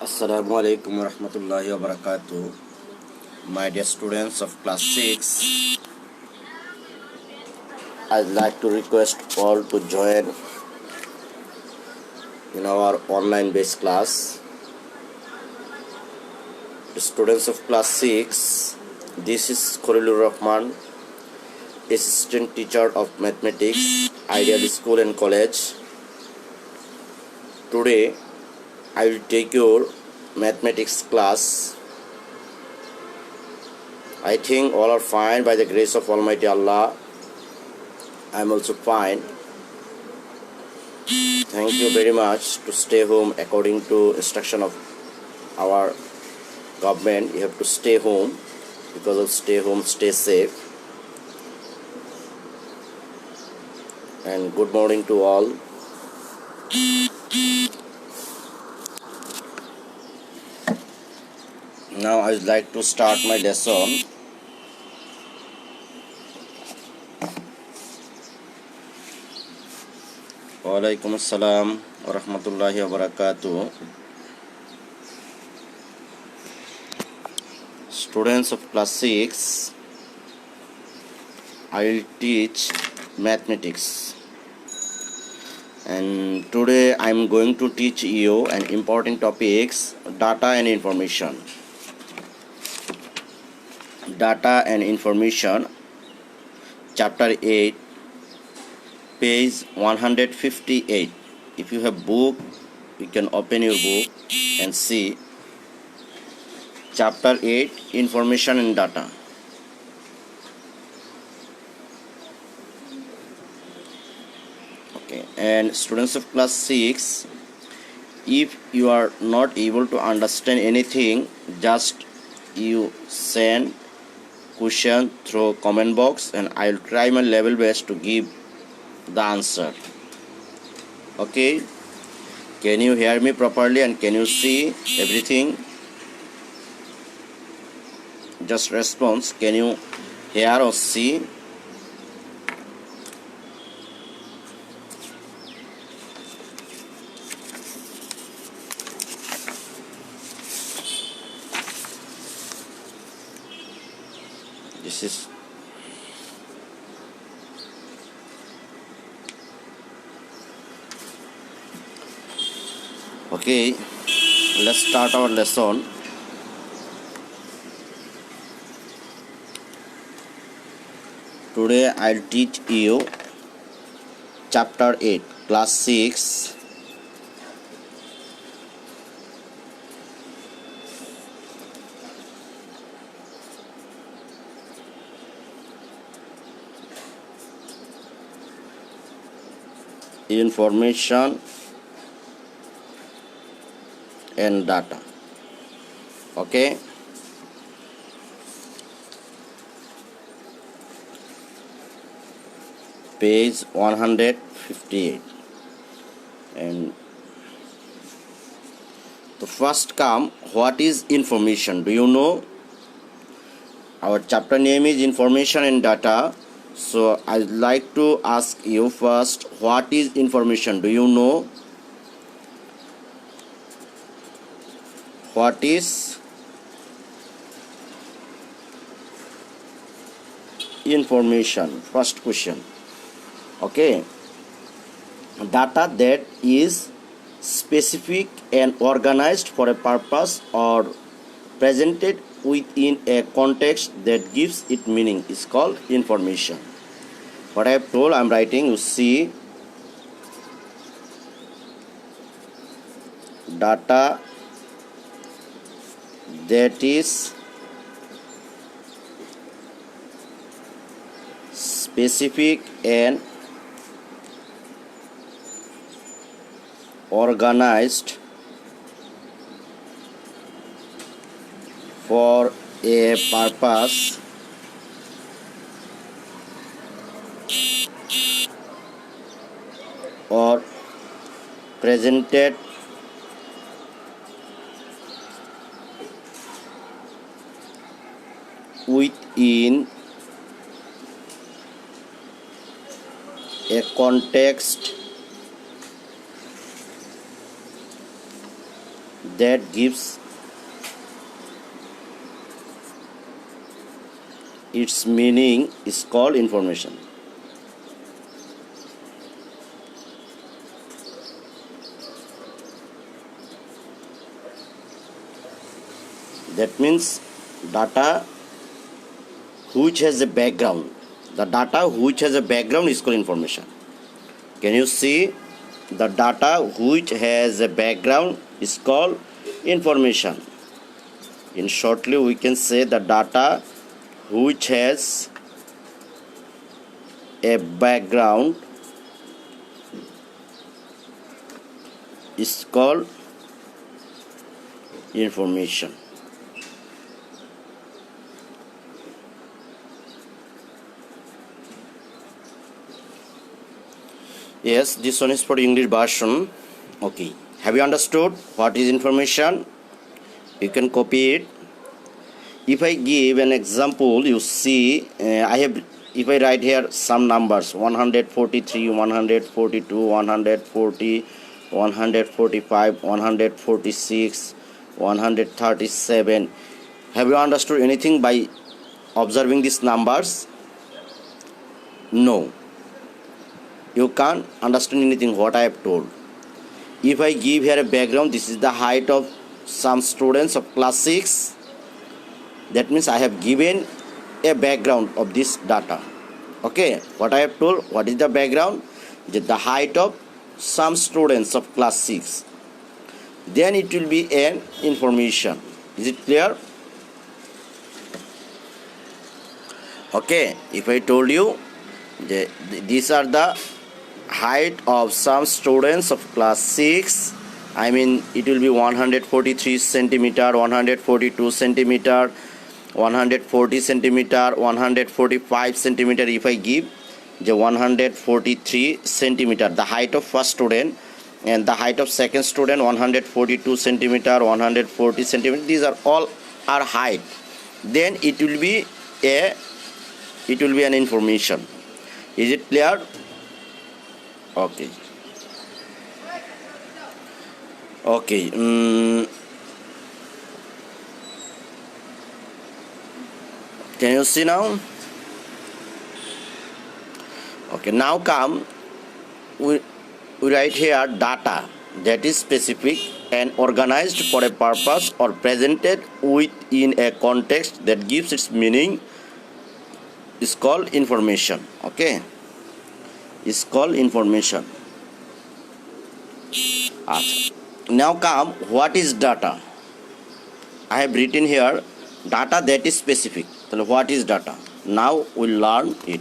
Assalamu alaikum wa rahmatullahi wa barakatuh. My dear students of class 6, I'd like to request all to join in our online based class. The students of class 6, this is Khalilur Rahman, assistant teacher of mathematics, Ideal School and College. Today, I will take your mathematics class. I think all are fine by the grace of Almighty Allah. I am also fine. Thank you very much to stay home according to instruction of our government. You have to stay home. Because of stay home, stay safe. And good morning to all. Now I would like to start my lesson. Walaikum assalam wa rahmatullahi wa barakatuh. Students of class 6, I will teach mathematics. And today I am going to teach you an important topics, data and information. Data and information, chapter 8, page 158. If you have book, you can open your book and see chapter 8, information and data. Okay, and students of class 6, if you are not able to understand anything, just you send question through comment box and I will try my level best to give the answer. Okay, can you hear me properly and can you see everything? Just response, can you hear or see? This is okay. Let's start our lesson. Today I'll teach you chapter 8, class 6. Information and data. Okay, page 158. And the first come, what is information? Do you know? Our chapter name is information and data. So I'd like to ask you first, what is information? Do you know? What is information? First question. Okay. Data that is specific and organized for a purpose or presented within a context that gives it meaning is called information. What I have told, I am writing, you see, data that is specific and organized for a purpose or presented within a context that gives its meaning is called information. That means data which has a background. The data which has a background is called information. Can you see? The data which has a background is called information. In shortly, we can say the data which has a background is called information. Yes, this one is for English version. Okay, have you understood what is information? You can copy it. If I give an example, you see, if I write here some numbers 143, 142, 140, 145, 146, 137. Have you understood anything by observing these numbers? No. You can't understand anything what I have told. If I give here a background, this is the height of some students of class 6. That means I have given a background of this data. Okay, what I have told, what is the background? The height of some students of class 6. Then it will be an information. Is it clear? Okay, if I told you these are the height of some students of class 6, I mean it will be 143 centimeter, 142 centimeter, 140 centimeter, 145 centimeter. If I give the 143 centimeter, the height of first student, and the height of second student 142 centimeter, 140 centimeter, these are all our height, then it will be an information. Is it clear? Okay. Can you see now? Okay, now come, we write here data that is specific and organized for a purpose or presented within a context that gives its meaning is called information. Okay, is called information. Now come, what is data? I have written here data that is specific. So what is data? Now we'll learn it.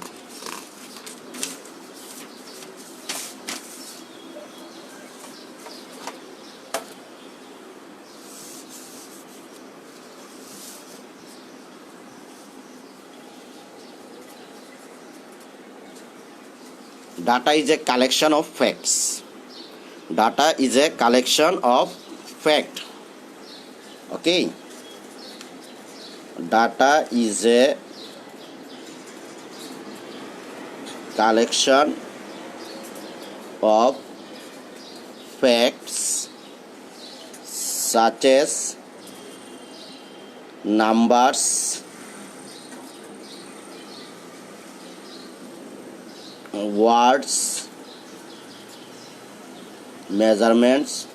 Data is a collection of facts. Data is a collection of fact. Okay. Data is a collection of facts such as numbers, words, measurements,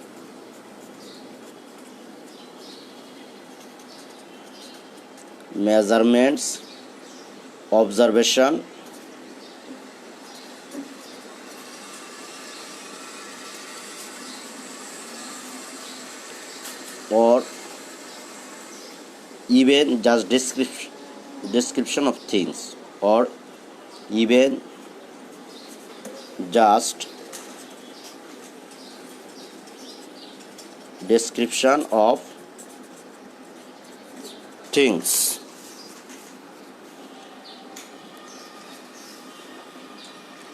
observation, or even just description of things, or even just description of things.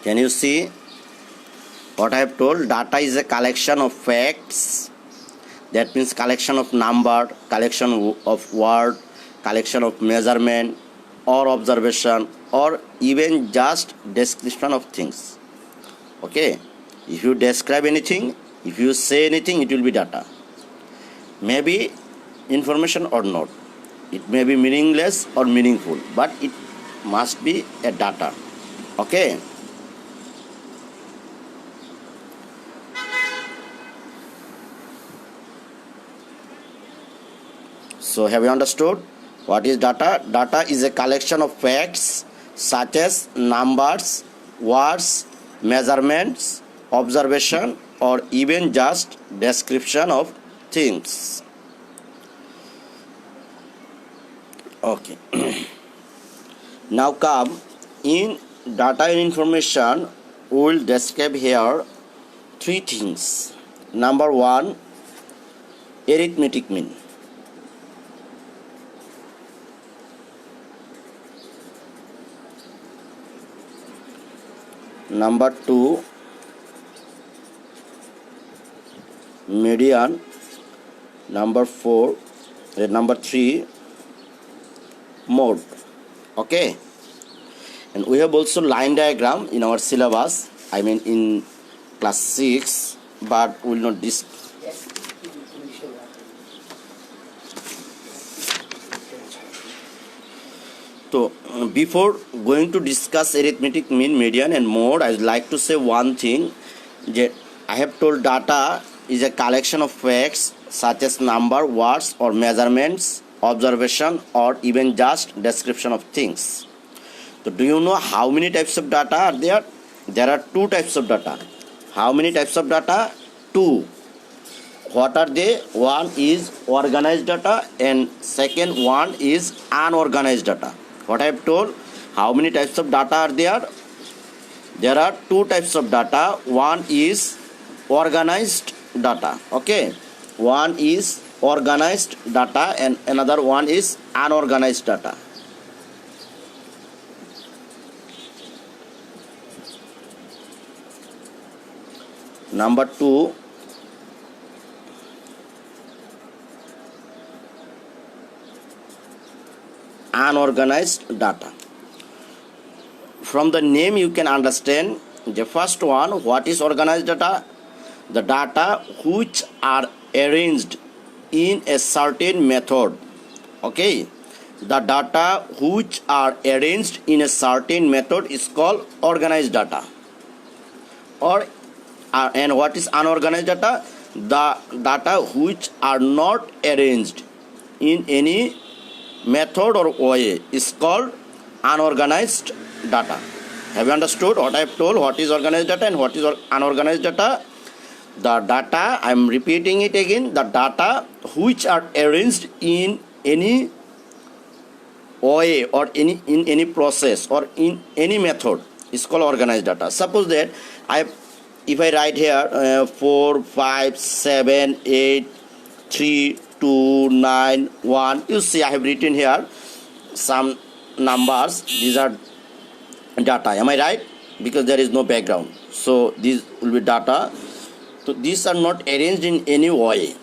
Can you see what I have told? Data is a collection of facts. That means collection of number, collection of word, collection of measurement or observation, or even just description of things. Okay, if you describe anything, if you say anything, it will be data. may be information or not. It may be meaningless or meaningful, but it must be a data. Okay. So have you understood what is data? Data is a collection of facts such as numbers, words, measurements, observation, or even just description of things. Okay. Now come in data and information. We will describe here three things. Number one, arithmetic mean. Number two, median. Number three, mode. Okay. And we have also line diagram in our syllabus. I mean in class 6, but we will not discuss. So before going to discuss arithmetic mean, median and mode, I would like to say one thing. That I have told data is a collection of facts such as number, words or measurements, observation or even just description of things. So do you know how many types of data are there? There are two types of data. How many types of data? Two. What are they? One is organized data and second one is unorganized data. What I have told, how many types of data are there? There are two types of data. One is organized data. Okay. One is organized data and another one is unorganized data. Number two, unorganized data. From the name you can understand the first one. What is organized data? The data which are arranged in a certain method. Okay, the data which are arranged in a certain method is called organized data. And what is unorganized data? The data which are not arranged in any method or way is called unorganized data. Have you understood what I have told? What is organized data and what is unorganized data? The data, I am repeating it again, the data which are arranged in any way or in any process or in any method is called organized data. Suppose that if I write here 4, 5, 7, 8, 3, 2, 9, 1, you see I have written here some numbers. These are data. Am I right? Because there is no background. So these will be data. So these are not arranged in any way.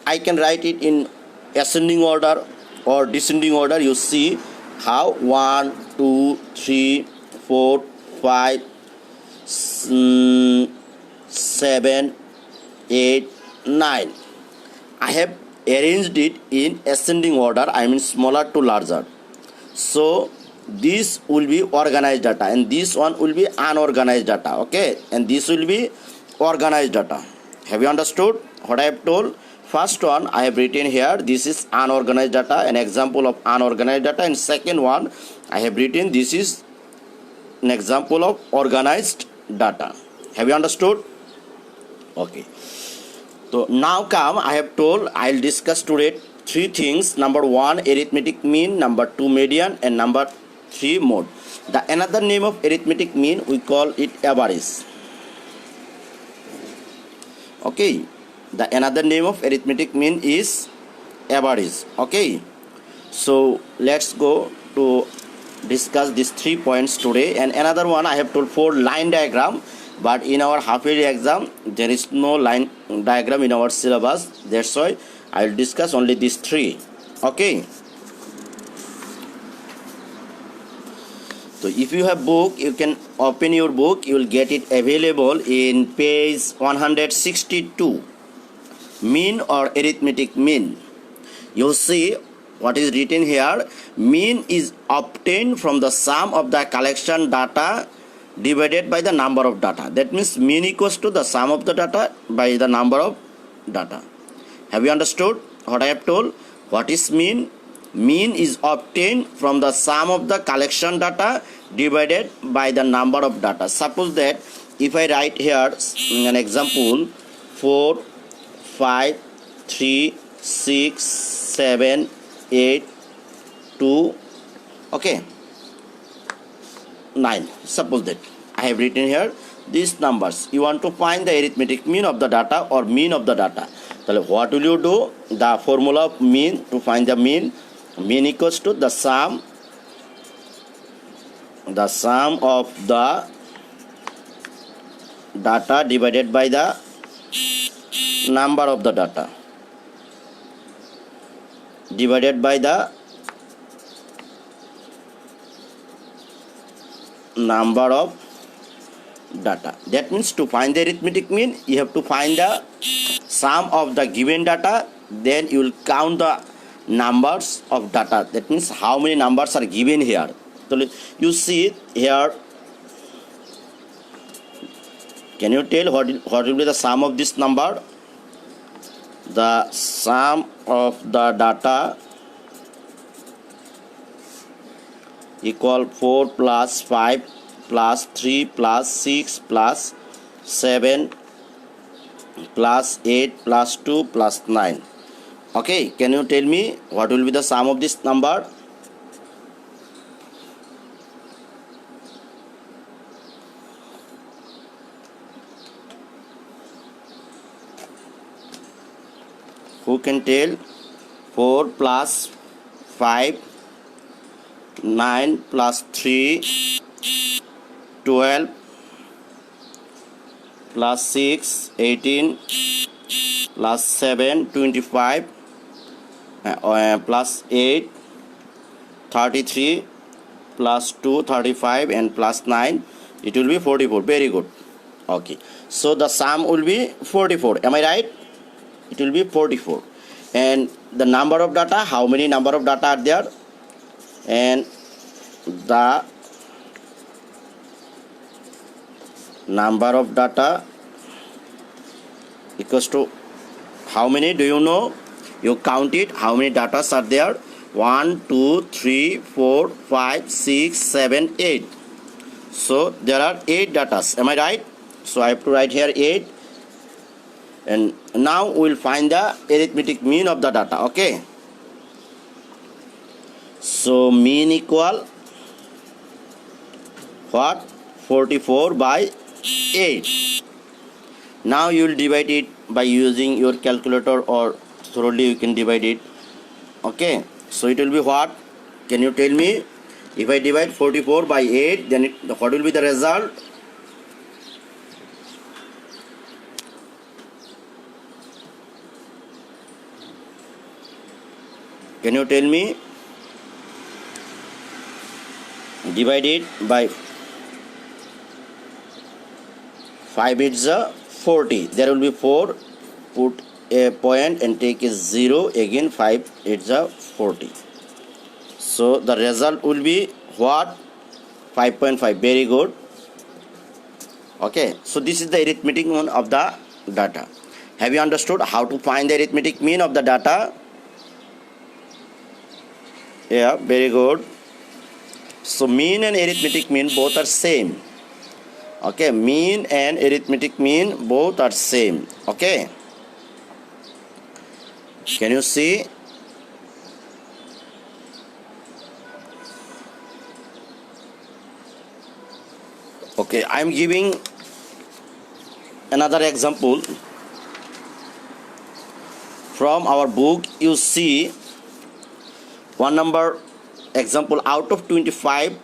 I can write it in ascending order or descending order. You see how 1, 2, 3, 4, 5, 7, 8, 9. I have arranged it in ascending order. I mean smaller to larger. So this will be organized data and this one will be unorganized data. Okay, and this will be organized data. Have you understood what I have told? First one I have written here, this is unorganized data, an example of unorganized data, and second one I have written, this is an example of organized data. Have you understood? Okay. So now come, I have told I will discuss today three things. Number one, arithmetic mean. Number two, median, and number three, mode. The another name of arithmetic mean, we call it average. Okay, the another name of arithmetic mean is average. Okay, so let's go to discuss these 3 points today. And another one, I have told 4 line diagram, but in our half yearly exam there is no line diagram in our syllabus. That's why I will discuss only these 3. Okay, so if you have book, you can open your book. You will get it available in page 162. mean or arithmetic mean. You see what is written here. Mean is obtained from the sum of the collection data divided by the number of data. That means mean equals to the sum of the data by the number of data. Have you understood what I have told? What is mean? Mean is obtained from the sum of the collection data divided by the number of data. Suppose that if I write here an example 4, 5, 3, 6, 7, 8, 2, okay, 9. Suppose that I have written here these numbers. You want to find the arithmetic mean of the data or mean of the data. So what will you do? The formula of mean, to find the mean equals to the sum of the data divided by the number of the data divided by the number of data. That means to find the arithmetic mean, you have to find the sum of the given data, then you will count the numbers of data. That means how many numbers are given here. So you see here, can you tell what will be the sum of this number? The sum of the data equal 4 plus 5 plus 3 plus 6 plus 7 plus 8 plus 2 plus 9. Okay, can you tell me what will be the sum of this number? Who can tell? 4 plus 5, 9 plus 3, 12 plus 6, 18 plus 7, 25 plus 8, 33 plus 2, 35 and plus 9, it will be 44. Very good. Okay, so the sum will be 44. Am I right? It will be 44. And the number of data, how many number of data are there? And the number of data equals to how many? Do you know? You count it. How many data are there? 1, 2, 3, 4, 5, 6, 7, 8. So there are 8 data. Am I right? So I have to write here 8. And now we will find the arithmetic mean of the data. Okay. So mean equal what? 44 by 8. Now you will divide it by using your calculator, or thoroughly you can divide it. Okay. So it will be what? Can you tell me? If I divide 44 by 8, then what will be the result? Can you tell me? Divide it by 5 is 40. There will be 4. Put a point and take a 0. Again 5 is 40. So the result will be what? 5.5. Very good. Okay. So this is the arithmetic mean of the data. Have you understood how to find the arithmetic mean of the data? Yeah, very good. So mean and arithmetic mean both are same. Okay, mean and arithmetic mean both are same. Okay. Can you see? Okay, I am giving another example from our book. You see one number example, out of 25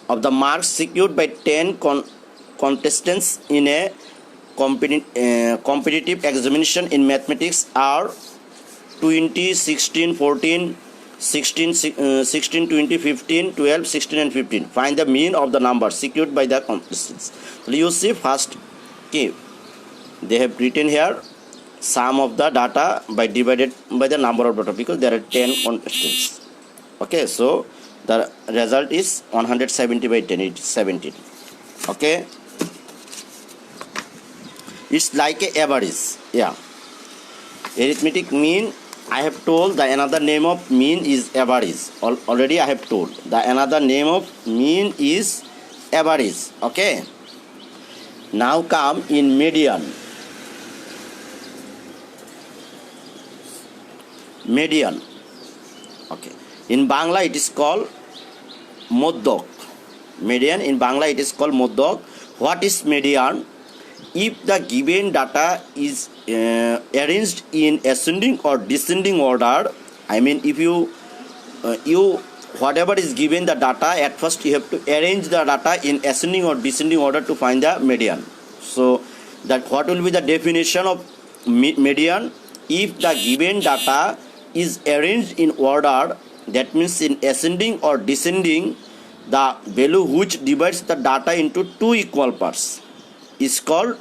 of the marks secured by 10 contestants in a competitive examination in mathematics are 20, 16, 14, 16, 16, 20, 15, 12, 16 and 15. Find the mean of the numbers secured by the contestants. So you see first, okay, they have written here sum of the data by divided by the number of data, because there are 10 contestants. Okay, so the result is 170 by 10, it is 17. Okay, it's like a average. Yeah, arithmetic mean, I have told the another name of mean is average. Already I have told the another name of mean is average. Okay, now come in median. Median. Okay, in Bangla it is called moddok. Median in Bangla it is called moddok. What is median? If the given data is arranged in ascending or descending order, I mean if you whatever is given the data, at first you have to arrange the data in ascending or descending order to find the median. So that what will be the definition of median? If the given data is arranged in order, that means in ascending or descending, the value which divides the data into two equal parts is called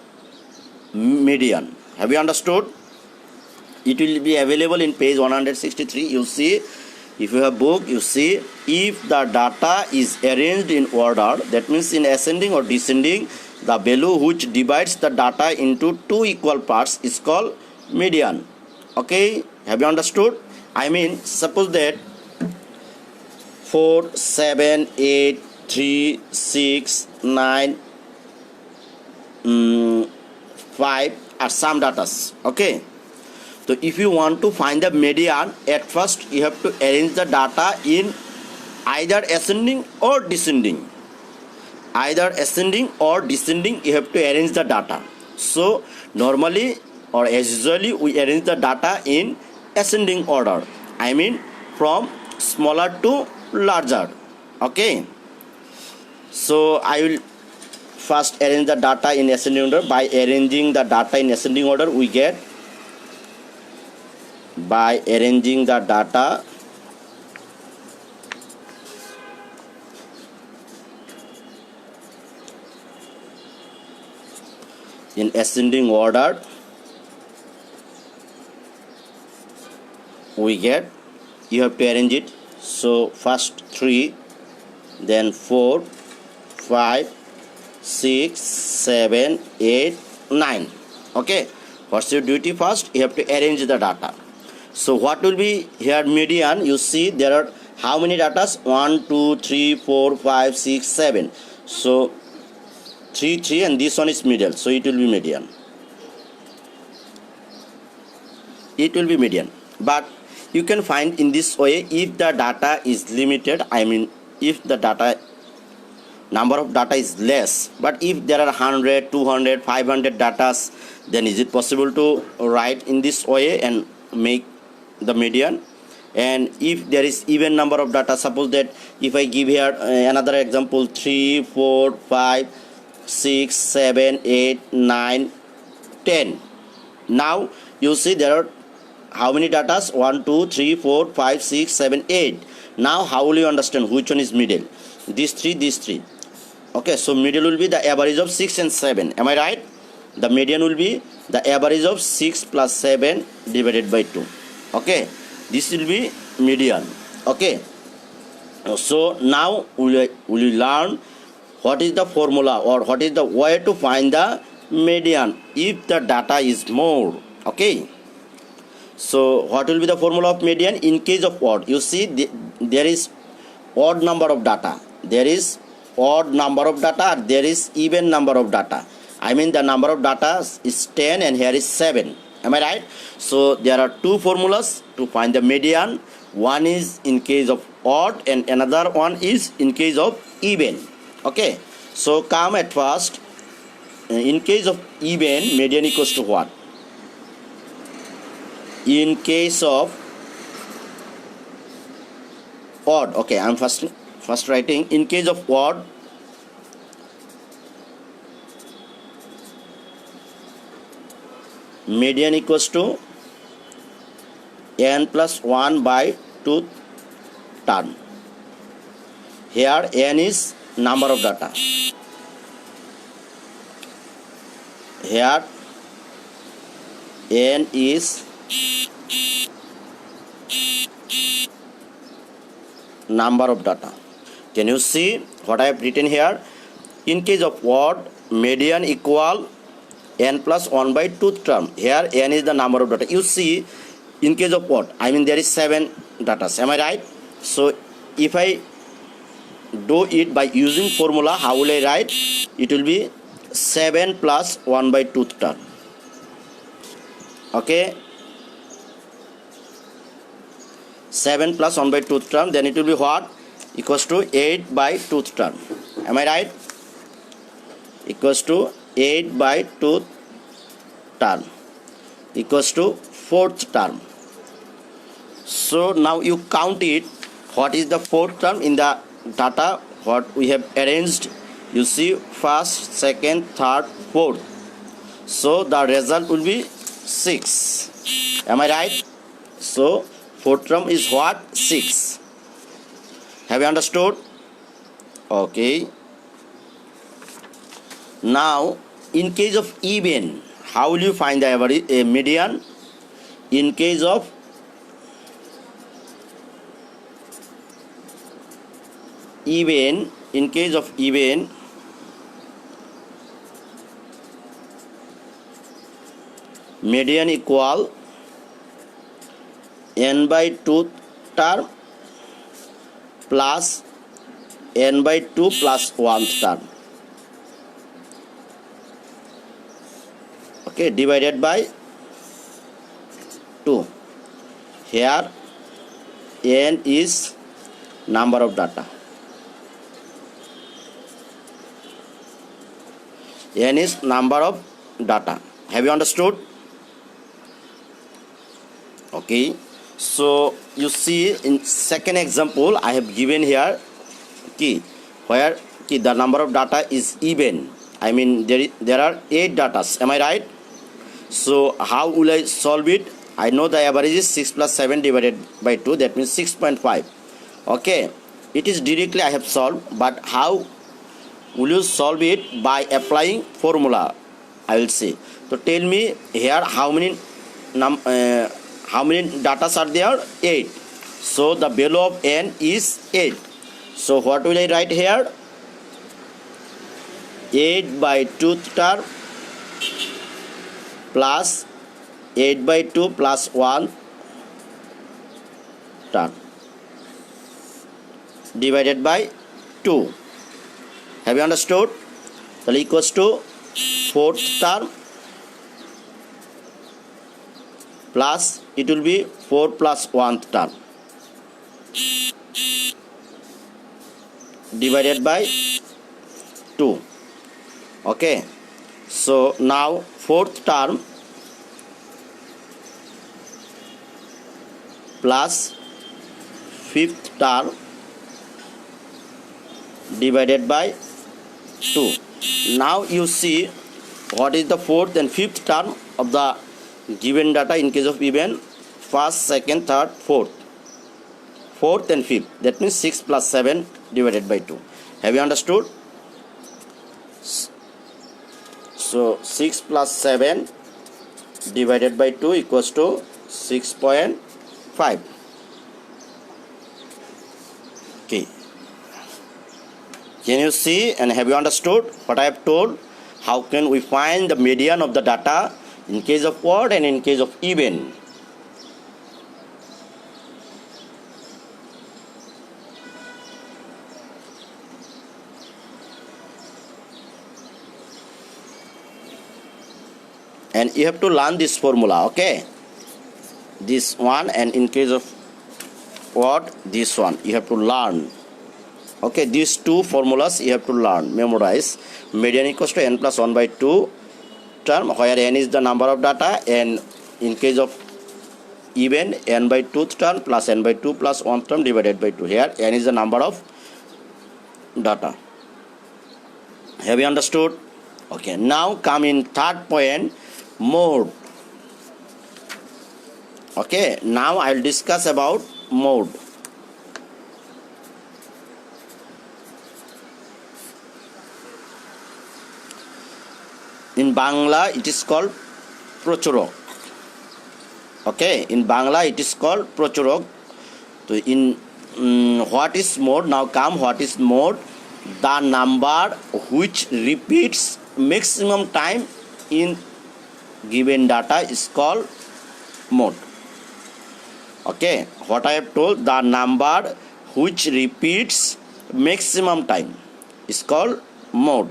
median. Have you understood? It will be available in page 163. You see, if you have book, you see, if the data is arranged in order, that means in ascending or descending, the value which divides the data into two equal parts is called median. Okay, have you understood? I mean, suppose that 4, 7, 8, 3, 6, 9, 5 are some datas. Okay, so if you want to find the median, at first you have to arrange the data in either ascending or descending. Either ascending or descending, you have to arrange the data. So normally or as usually we arrange the data in ascending order. I mean from smaller to larger. Okay, so I will first arrange the data in ascending order. By arranging the data in ascending order, we get, by arranging the data in ascending order, we get, you have to arrange it. So first 3, then 4, 5, 6, 7, 8, 9. Okay, what's your duty? First you have to arrange the data. So what will be here median? You see there are how many datas? 1, 2, 3, 4, 5, 6, 7. So 3, 3, and this one is middle, so it will be median. It will be median. But you can find in this way, if the data is limited, I mean if the data number of data is less, but if there are 100, 200, 500 datas, then is it possible to write in this way and make the median? And if there is even number of data, suppose that if I give here another example, 3, 4, 5, 6, 7, 8, 9, 10. Now you see there are how many datas? 1, 2, 3, 4, 5, 6, 7, 8. Now how will you understand which one is middle? These 3, these 3. Okay, so middle will be the average of 6 and 7. Am I right? The median will be the average of 6 plus 7 divided by 2. Okay, this will be median. Okay, so now we will learn what is the formula or what is the way to find the median if the data is more. Okay, so what will be the formula of median in case of odd? You see there is odd number of data, there is odd number of data, there is even number of data. I mean the number of data is 10 and here is 7. Am I right? So there are two formulas to find the median. One is in case of odd and another one is in case of even. Okay, so come at first. In case of even, median equals to what? In case of odd, okay, I'm first writing in case of odd, median equals to n plus 1 by 2 term. Here n is number of data. Here n is number of data. Can you see what I have written here? In case of word, median equal n plus 1 by 2th term. Here n is the number of data. You see, in case of what? I mean there is 7 data. Am I right? So if I do it by using formula, how will I write? It will be 7 plus 1 by 2th term. Okay, 7 plus 1 by 2th term, then it will be what? Equals to 8 by 2th term. Am I right? Equals to 8 by 2th term equals to 4th term. So now you count it. What is the 4th term in the data? What we have arranged? You see, first, second, third, fourth. So the result will be 6. Am I right? So 4th term is what? 6. Have you understood? Okay. Now, in case of even, how will you find the average, median? In case of even, median equal n by 2 term plus n by 2 plus 1 term. Okay, divided by 2. Here n is number of data. N is number of data. Have you understood? Okay. So you see, in second example I have given here where the number of data is even. I mean there are 8 data. Am I right? So how will I solve it? I know the average is 6 plus 7 divided by 2, that means 6.5. Okay, it is directly I have solved, but how will you solve it? By applying formula, I will say. So tell me here how many data are there? 8. So the value of n is 8. So what will I write here? 8 by 2th term plus 8 by 2 plus 1 term divided by 2. Have you understood? That equals to 4th term plus it will be 4 plus 1th term divided by 2. Okay, so now 4th term plus 5th term divided by 2. Now you see what is the 4th and 5th term of the given data in case of even. First, second, third, fourth. 4th and 5th. That means 6 plus 7 divided by 2. Have you understood? So 6 plus 7 divided by 2 equals to 6.5. Okay. Can you see and have you understood what I have told? How can we find the median of the data in case of odd and in case of even? And you have to learn this formula, okay? This one, and in case of odd, this one you have to learn. Okay, these two formulas you have to learn, memorize. Median equals to n plus 1 by 2 term, where n is the number of data, and in case of even, n by 2th term plus n by 2 plus 1 term divided by 2. Here n is the number of data. Have you understood? Okay, now come in third point, mode. Okay, now I will discuss about mode. In Bangla, it is called Prochorok. Okay, in Bangla it is called prochorok. So in what is mode? Now come what is mode? The number which repeats maximum time in given data is called mode. Okay, what I have told, the number which repeats maximum time is called mode.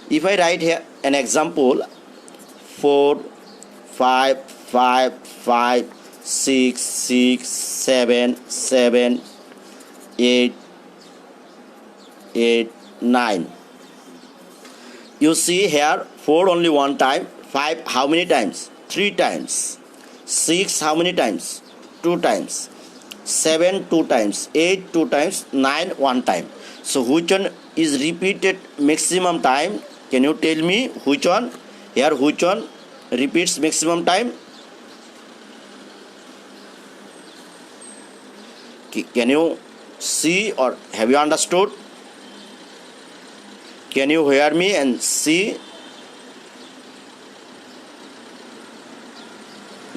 If I write here an example, 4 5 5 5 6 6 7 7 8 8 9. You see here 4 only one time, 5 how many times? 3 times. 6 how many times? 2 times. 7 2 times. 8 2 times. 9 one time. So which one is repeated maximum time? Can you tell me which one? Here which one repeats maximum time? Can you see or have you understood? Can you hear me and see?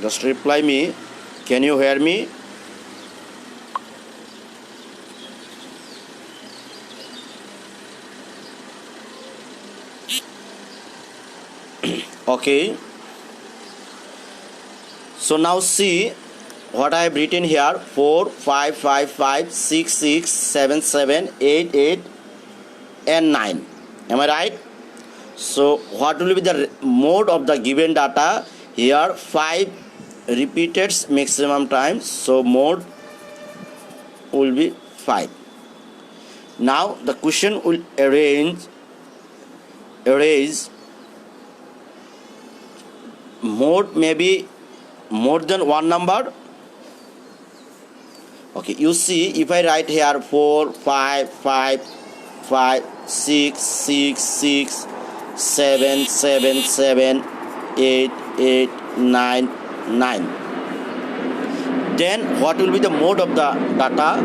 Just reply me. Can you hear me? Okay. So now see what I have written here: 4 5 5 5 6 6 7 7 8 8 and 9. Am I right? So what will be the mode of the given data? Here 5 repeated maximum time, so mode will be 5. Now the question will arrange mode may be more than one number. Okay, you see if I write here 4 5 5 5 6 6 6 7 7 7 8 8 9 9, then what will be the mode of the data?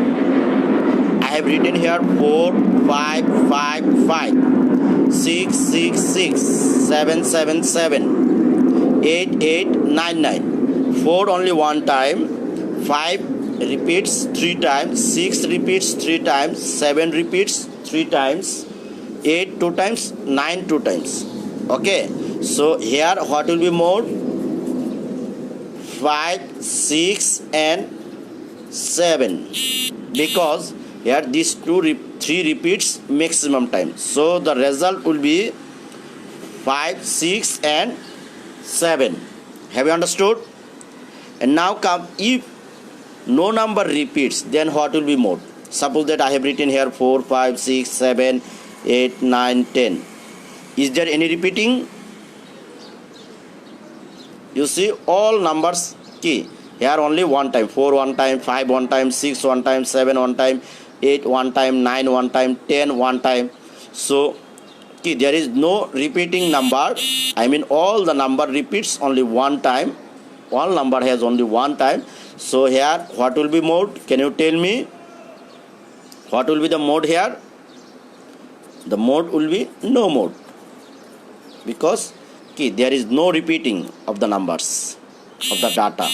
I have written here 4 5 5 5 6 6 6 7 7 7 8 8 9 9. 4 only one time, 5 repeats 3 times, 6 repeats 3 times, 7 repeats 3 times, 8 2 times, 9 2 times. Okay, so here what will be mode? 5 6 and 7, because here these 3 repeats maximum time, so the result will be 5 6 and 7. Have you understood? And now come, if no number repeats, then what will be mode? Suppose that I have written here 4 5 6 7 8 9 10. Is there any repeating? You see all numbers key here only one time: 4 one time, 5 one time, 6 one time, 7 one time, 8 one time, 9 one time, 10 one time. So key, there is no repeating number. I mean all the number repeats only one time. All number has only one time. So here what will be mode? Can you tell me what will be the mode here? The mode will be no mode, because there is no repeating of the numbers of the data.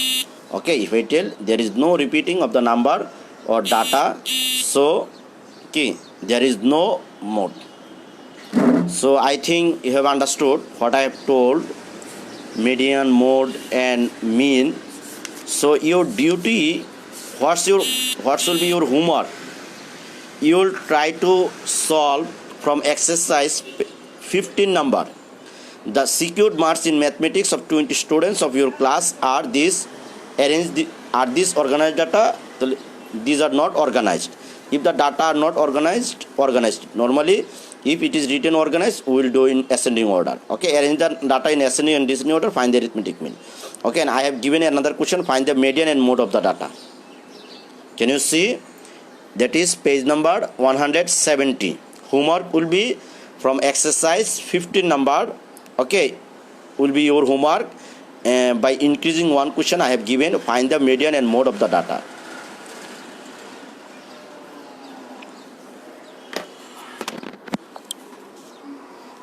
Okay, if I tell there is no repeating of the number or data, so there is no mode. So I think you have understood what I have told: median, mode and mean. So your duty, what should be your homework? You will try to solve from exercise 15 number. The secured marks in mathematics of 20 students of your class are these. Are these organized data? These are not organized. If the data are not organized. Normally, if it is written organized, we will do in ascending order. Okay, arrange the data in ascending and descending order. Find the arithmetic mean. Okay, and I have given another question: find the median and mode of the data. Can you see? That is page number 170. Homework will be from exercise 15 number. Okay, will be your homework. By increasing one question I have given: find the median and mode of the data.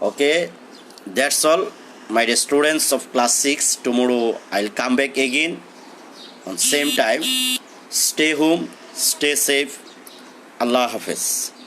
Okay, that's all, my dear students of class 6. Tomorrow I'll come back again on same time. Stay home, stay safe. Allah Hafiz.